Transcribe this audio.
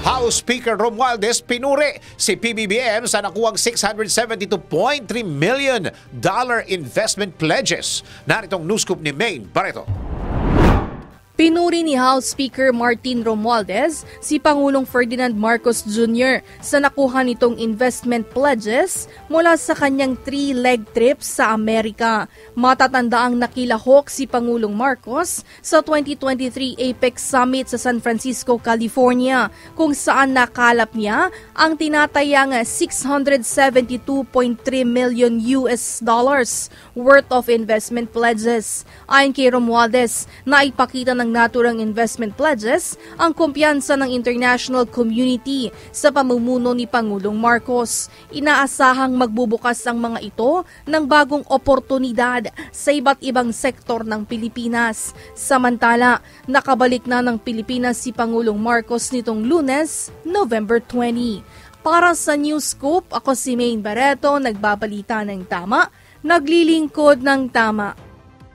House Speaker Romualdez pinuri si PBBM sa nakuwang $672.3 million investment pledges. Naritong news scoop ni Maine Barreto. Pinuri ni House Speaker Martin Romualdez si Pangulong Ferdinand Marcos Jr. sa nakuha nitong investment pledges mula sa kanyang 3-leg trip sa Amerika. Matatandaang nakilahok si Pangulong Marcos sa 2023 APEC Summit sa San Francisco, California, kung saan nakalap niya ang tinatayang $672.3 million worth of investment pledges. Ayon kay Romualdez, naipakita ng naturang investment pledges ang kumpiyansa ng international community sa pamumuno ni Pangulong Marcos. Inaasahang magbubukas ang mga ito ng bagong oportunidad sa iba't ibang sektor ng Pilipinas. Samantala, nakabalik na ng Pilipinas si Pangulong Marcos nitong Lunes, November 20. Para sa News Scoop, ako si Maine Barreto, nagbabalita ng tama, naglilingkod ng tama.